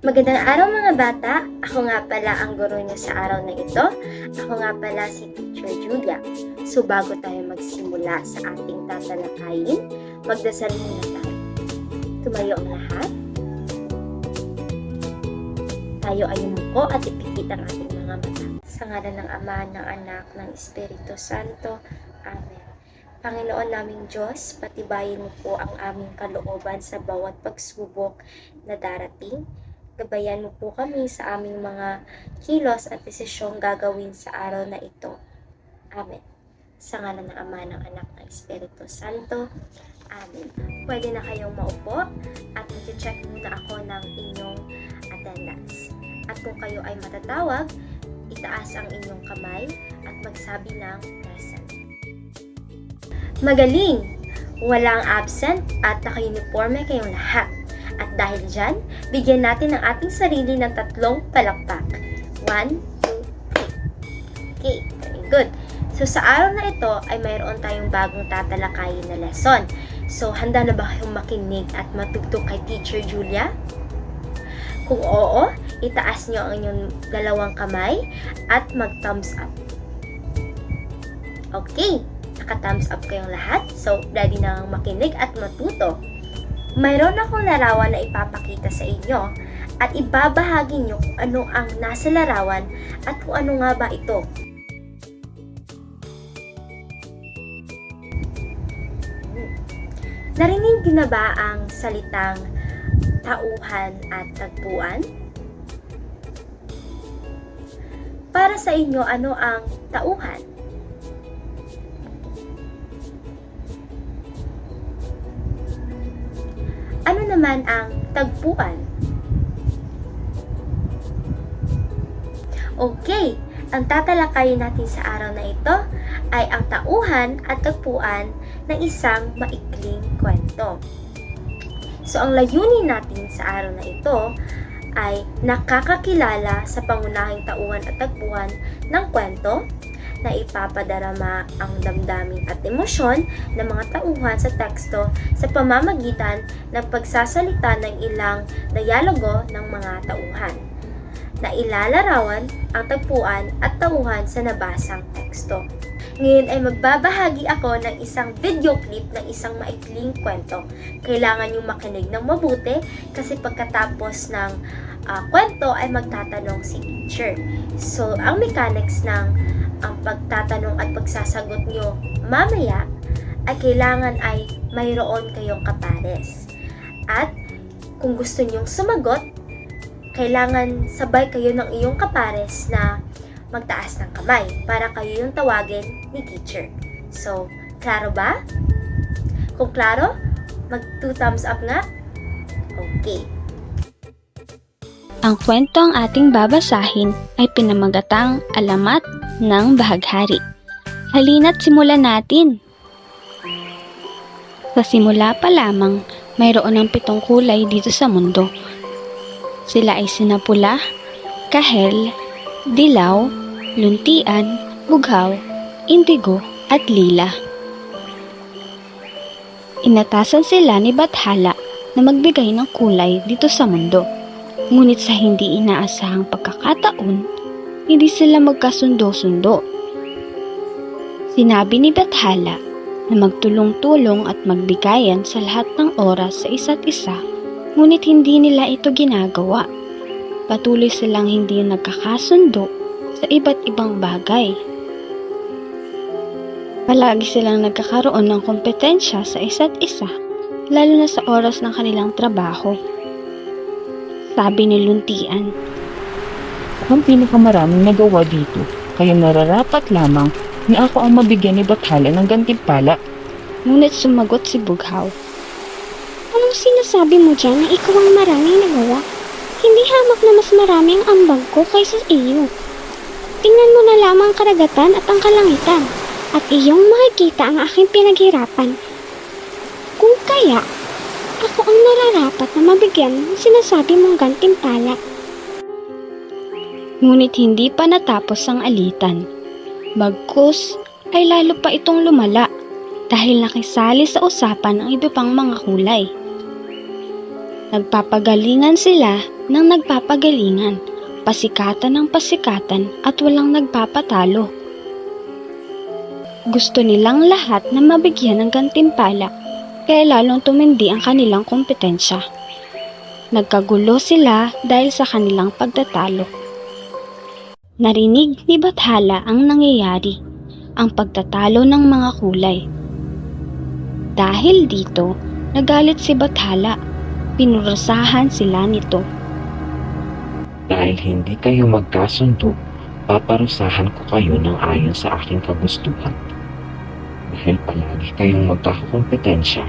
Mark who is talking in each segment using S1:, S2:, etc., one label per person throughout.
S1: Magandang araw mga bata! Ako nga pala ang guro niyo sa araw na ito. Ako nga pala si Teacher Julia. So bago tayo magsimula sa ating tatalakayin, magdasal muna tayo. Tumayo ang lahat. Tayo ay umuko at ipikit ang ating mga mata. Sa ngalan ng Ama, ng Anak, ng Espiritu Santo. Amen. Panginoon naming Diyos, patibayin mo po ang aming kalooban sa bawat pagsubok na darating. Gabayan mo po kami sa aming mga kilos at desisyong gagawin sa araw na ito. Amen. Sa ngalan ng Ama, ng Anak, ng Espiritu Santo. Amen. Pwede na kayong maupo at mag-check muna ako ng inyong attendance. At kung kayo ay matatawag, itaas ang inyong kamay at magsabi ng present. Magaling! Walang absent at naka-uniforme kayong lahat. At dahil dyan, bigyan natin ng ating sarili ng 3 palakpak. 1, 2, 3. Okay, very good. So sa araw na ito ay mayroon tayong bagong tatalakayin na lesson. So handa na ba kayong makinig at matugtog kay Teacher Julia? Kung oo, itaas nyo ang inyong 2 kamay at mag-thumbs up. Okay, naka-thumbs up kayong lahat. So ready na makinig at matuto. Mayroon akong larawan na ipapakita sa inyo at ibabahagi nyo kung ano ang nasa larawan at kung ano nga ba ito. Narinig na ba ang salitang tauhan at tagpuan? Para sa inyo, ano ang tauhan? Ano naman ang tagpuan? Okay, ang tatalakayin natin sa araw na ito ay ang tauhan at tagpuan ng isang maikling kwento. So, ang layunin natin sa araw na ito ay nakakakilala sa pangunahing tauhan at tagpuan ng kwento na ipapadarama ang damdamin at emosyon ng mga tauhan sa teksto sa pamamagitan ng pagsasalita ng ilang dialogo ng mga tauhan na ilalarawan ang tagpuan at tauhan sa nabasang teksto. Ngayon ay magbabahagi ako ng isang video clip ng isang maikling kwento. Kailangan nyo makinig ng mabuti kasi pagkatapos ng kwento ay magtatanong si teacher. So, ang mechanics ng ang pagtatanong at pagsasagot nyo mamaya ay kailangan ay mayroon kayong kapares. At kung gusto nyong sumagot, kailangan sabay kayo ng iyong kapares na magtaas ng kamay para kayo yung tawagin ni teacher. So, klaro ba? Kung klaro, mag 2 thumbs up nga. Okay.
S2: Ang kwento ang ating babasahin ay pinamagatang Alamat ng Bahaghari. Halina't simulan natin! Sa simula pa lamang, mayroon ng 7 kulay dito sa mundo. Sila ay sinapula, kahel, dilaw, luntian, bughaw, indigo, at lila. Inatasan sila ni Bathala na magbigay ng kulay dito sa mundo. Ngunit sa hindi inaasahang pagkakataon, hindi sila magkasundo-sundo. Sinabi ni Bathala na magtulong-tulong at magbigayan sa lahat ng oras sa isa't isa, ngunit hindi nila ito ginagawa. Patuloy silang hindi nagkakasundo sa iba't ibang bagay. Palagi silang nagkakaroon ng kompetensya sa isa't isa, lalo na sa oras ng kanilang trabaho. Sabi ni Luntian,
S3: "Ang pinakamaraming nagawa dito, kaya nararapat lamang na ako ang mabigyan ni Bathala ng gantimpala."
S2: Ngunit sumagot si Bughaw,
S4: Anong sinasabi mo dyan na ikaw ang maraming nagawa? Hindi hamak na mas marami ang ambag ko kaysa iyo. Tingnan mo na lamang ang karagatan at ang kalangitan, at iyong makikita ang aking pinaghirapan. Kung kaya, ako ang nararapat na mabigyan ng sinasabi mong gantimpala.
S2: ngunit hindi pa natapos ang alitan. Bagkus ay lalo pa itong lumala dahil nakisali sa usapan ang iba pang mga kulay. Nagpapagalingan sila ng nagpapagalingan, pasikatan ng pasikatan at walang nagpapatalo. Gusto nilang lahat na mabigyan ng gantimpala, kaya lalong tumindi ang kanilang kompetensya. Nagkagulo sila dahil sa kanilang pagtatalo. Narinig ni Bathala ang nangyayari, ang pagtatalo ng mga kulay. Dahil dito, nagalit si Bathala, pinurusahan sila nito.
S5: Dahil hindi kayo magkasundo, paparusahan ko kayo ng ayon sa aking kagustuhan. Dahil palagi kayong magkakakompetensya,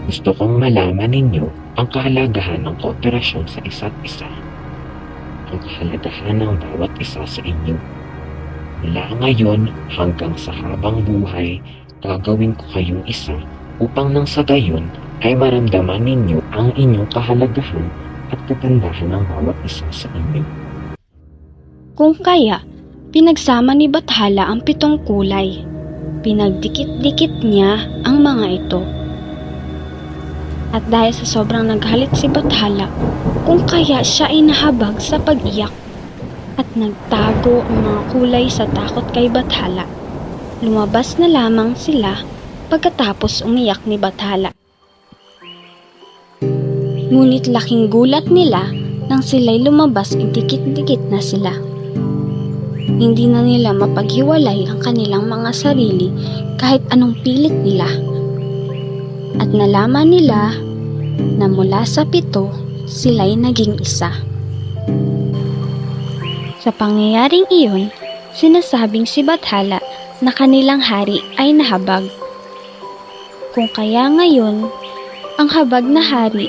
S5: gusto kong malaman ninyo ang kahalagahan ng kooperasyon sa isa't isa. Ang kahalagahan ng bawat isa sa inyo. Mula ngayon hanggang sa habang buhay, gagawin ko kayong isa upang nang sa gayon ay maramdaman ninyo ang inyong kahalagahan at kagandahan ng bawat isa sa inyo.
S2: Kung kaya, pinagsama ni Bathala ang 7 kulay. Pinagdikit-dikit niya ang mga ito. At dahil sa sobrang naghalit si Bathala, kung kaya siya ay nahabag sa pag-iyak at nagtago ang mga kulay sa takot kay Bathala. Lumabas na lamang sila pagkatapos umiyak ni Bathala. Ngunit laking gulat nila nang sila'y lumabas ay dikit-dikit na sila. Hindi na nila mapaghiwalay ang kanilang mga sarili kahit anong pilit nila. At nalaman nila na mula sa 7, sila'y naging isa. Sa pangyayaring iyon, sinasabing si Bathala na kanilang hari ay nahabag. Kung kaya ngayon, ang habag na hari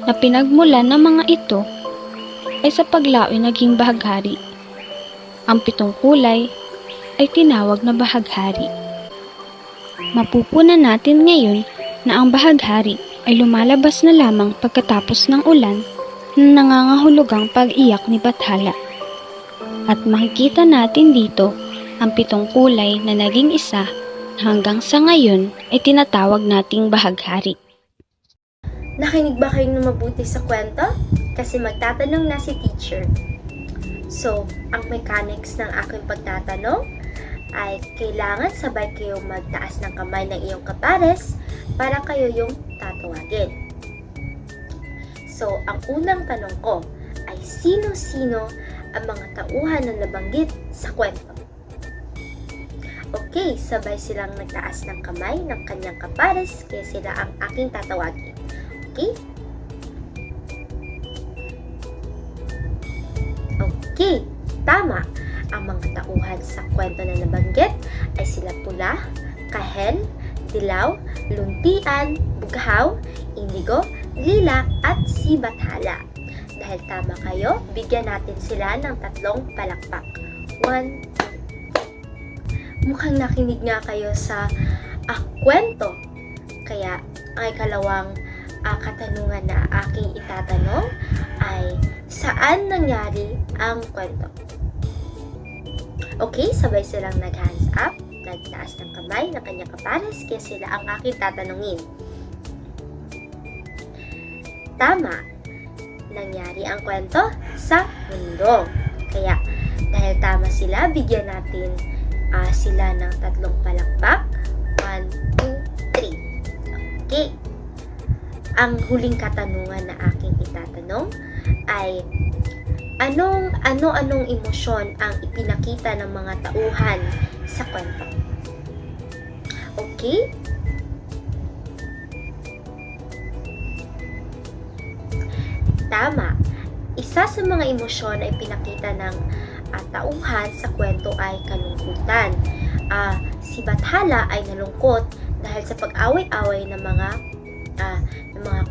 S2: na pinagmulan ng mga ito ay sa paglaoy naging bahaghari. Ang 7 kulay ay tinawag na bahaghari. Mapupunan natin ngayon na ang bahaghari ay lumalabas na lamang pagkatapos ng ulan na nangangahulugang pag-iyak ni Bathala. At makikita natin dito ang 7 kulay na naging isa hanggang sa ngayon ay tinatawag nating bahaghari.
S1: Nakinig ba kayo na mabuti sa kwento? Kasi magtatanong na si teacher. So, ang mechanics ng aking pagtatanong ay kailangan sabay kayong magtaas ng kamay ng iyong kapares para kayo yung tatawagin. So, ang unang tanong ko ay sino-sino ang mga tauhan na nabanggit sa kwento? Okay, sabay silang nagtaas ng kamay ng kanyang kapares kaya sila ang aking tatawagin. Okay? Okay, tama. Ang mga tauhan sa kwento na nabanggit ay sila Pula, Kahel, Dilaw, Luntian, Bughaw, Indigo, Lila, at si Bathala. Dahil tama kayo, bigyan natin sila ng 3 palakpak. 1, 2. Mukhang nakinig nga kayo sa kwento. Kaya ang ikalawang katanungan na aking itatanong ay saan nangyari ang kwento? Okay, sabay silang nag-hands up, nagtaas ng kamay ng kanyang kapares, kaya sila ang aking tatanungin. Tama, nangyari ang kwento sa mundo. Kaya, dahil tama sila, bigyan natin sila ng 3 palakpak. 1, 2, 3. Okay. Ang huling katanungan na aking itatanong ay anong emosyon ang ipinakita ng mga tauhan sa kwento? Okay? Tama. Isa sa mga emosyon na ipinakita ng tauhan sa kwento ay kalungkutan. Si Bathala ay nalungkot dahil sa pag-away-away ng mga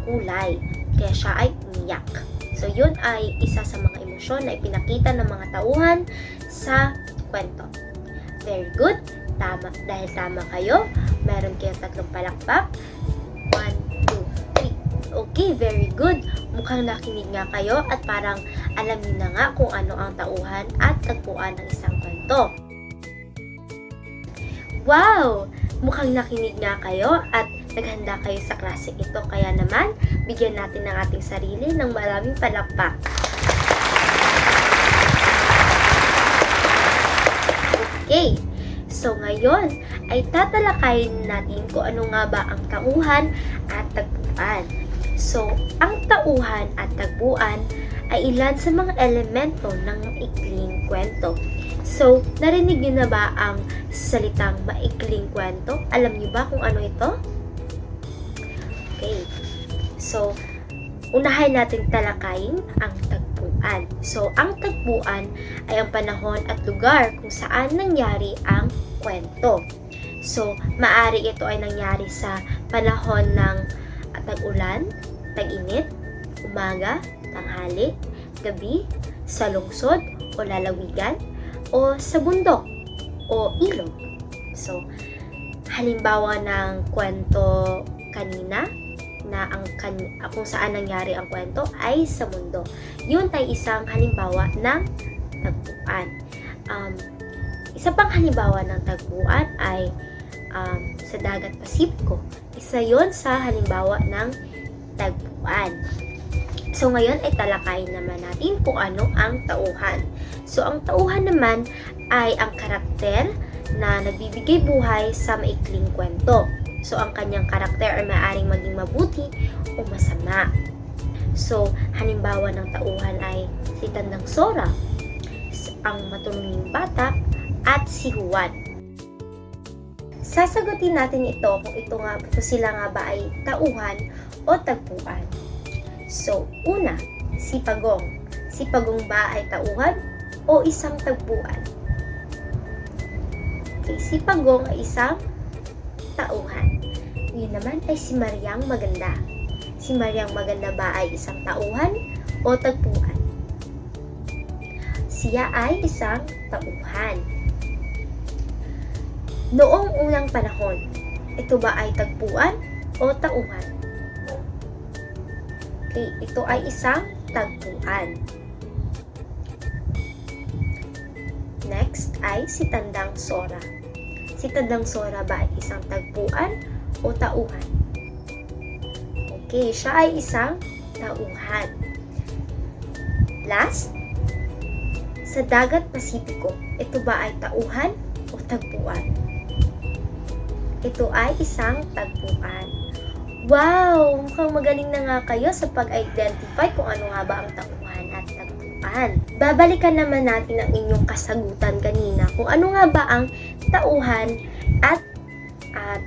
S1: kulay. Kaya siya ay umiyak. So, yun ay isa sa mga emosyon na ipinakita ng mga tauhan sa kwento. Very good. Tama. Dahil tama kayo, meron kayong 3 palakpak. 1, 2, 3. Okay, very good. Mukhang nakinig nga kayo at parang alam niyo na nga kung ano ang tauhan at tagpuan ng isang kwento. Wow! Mukhang nakinig nga kayo at naghanda kayo sa klase ito. Kaya naman, bigyan natin ng ating sarili ng maraming palakpak. Okay, so ngayon ay tatalakayin natin kung ano nga ba ang tauhan at tagpuan. So, ang tauhan at tagpuan ay ilan sa mga elemento ng maikling kwento. So, narinig niyo na ba ang salitang maikling kwento? Alam niyo ba kung ano ito? Okay, so unahin natin talakayin ang tagpuan. So, ang tagpuan ay ang panahon at lugar kung saan nangyari ang kwento. So, maari ito ay nangyari sa panahon ng tag-ulan, tag-init, umaga, tanghali, gabi, sa lungsod o lalawigan, o sa bundok o ilog. So, halimbawa ng kwento kanina, na kung saan nangyari ang kwento ay sa mundo. Yun ay isang halimbawa ng tagpuan. Isa pang halimbawa ng tagpuan ay sa dagat Pasipiko. Isa yon sa halimbawa ng tagpuan. So ngayon ay talakayin naman natin kung ano ang tauhan. So ang tauhan naman ay ang karakter na nagbibigay buhay sa maikling kwento. So, ang kanyang karakter ay maaaring maging mabuti o masama. So, halimbawa ng tauhan ay si Tandang Sora, ang matulunging bata, at si Juan. Sasagutin natin ito kung sila nga ba ay tauhan o tagpuan. So, una, si Pagong. Si Pagong ba ay tauhan o isang tagpuan? Okay, si Pagong ay isang tauhan. Yun naman ay si Mariang Maganda. Si Mariang Maganda ba ay isang tauhan o tagpuan? Siya ay isang tauhan. Noong unang panahon, ito ba ay tagpuan o tauhan? Okay, ito ay isang tagpuan. Next ay si Tandang Sora. Si Tandang Sora ba ay isang tagpuan o tauhan? Okay, siya ay isang tauhan. Last, sa dagat Pasipiko, ito ba ay tauhan o tagpuan? Ito ay isang tagpuan. Wow! Mukhang magaling na nga kayo sa pag-identify kung ano nga ba ang tauhan at tagpuan. Babalikan naman natin ang inyong kasagutan kanina kung ano nga ba ang tauhan at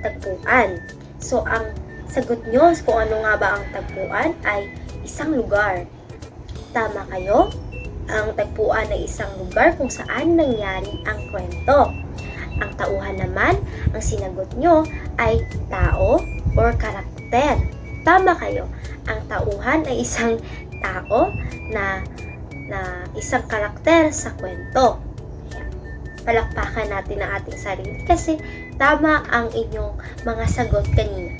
S1: tagpuan. So, ang sagot nyo kung ano nga ba ang tagpuan ay isang lugar. Tama kayo? Ang tagpuan ay isang lugar kung saan nangyari ang kwento. Ang tauhan naman, ang sinagot nyo ay tao or karakter. Tama kayo. Ang tauhan ay isang tao na isang karakter sa kwento. Palakpakan natin ang ating sarili kasi tama ang inyong mga sagot kanina.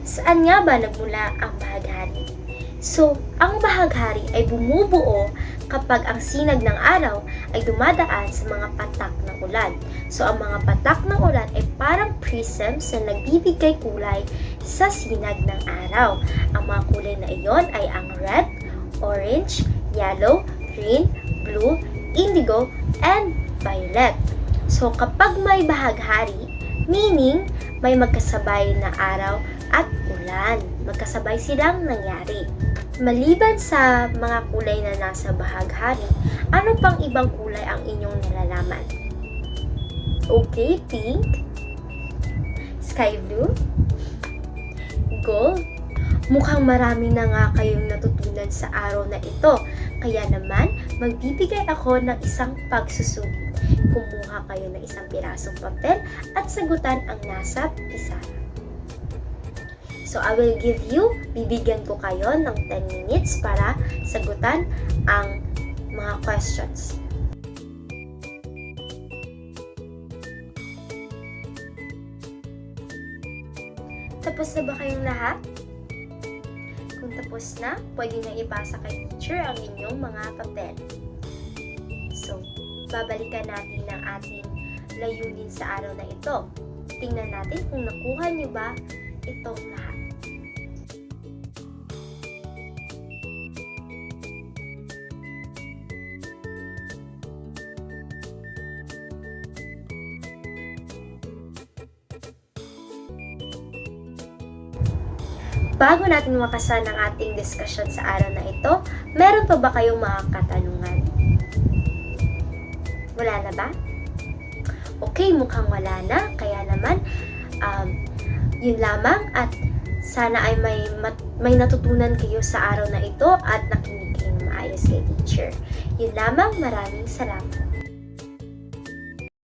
S1: Saan nga ba nagmula ang bahaghari? So, ang bahaghari ay bumubuo kapag ang sinag ng araw ay dumadaan sa mga patak ng ulan. So, ang mga patak ng ulan ay parang prisms na nagbibigay kulay sa sinag ng araw. Ang mga kulay na iyon ay ang red, orange, yellow, green, blue, indigo, and violet. So, kapag may bahaghari, meaning may magkasabay na araw at ulan. Magkasabay silang nangyari. Maliban sa mga kulay na nasa bahaghari, ano pang ibang kulay ang inyong nalalaman? Okay, pink, sky blue, gold. Mukhang marami na nga kayong natutunan sa araw na ito. Kaya naman, magbibigay ako ng isang pagsusugid. Kumuha kayo ng isang pirasong papel at sagutan ang nasa pisara. So, I will bibigyan ko kayo ng 10 minutes para sagutan ang mga questions. Tapos na ba kayong lahat? Kung tapos na, pwede na ipasa kay teacher ang inyong mga papel. So, babalikan natin ang ating layunin sa araw na ito. Tingnan natin kung nakuha niyo ba itong lahat. Bago natin makasan ang ating diskusyon sa araw na ito, meron pa ba kayong mga katanungan? Wala na ba? Okay, mukhang wala na. Kaya naman, yun lamang at sana ay may natutunan kayo sa araw na ito at nakinig kayo ng maayos kay teacher. Yun lamang, maraming salamat.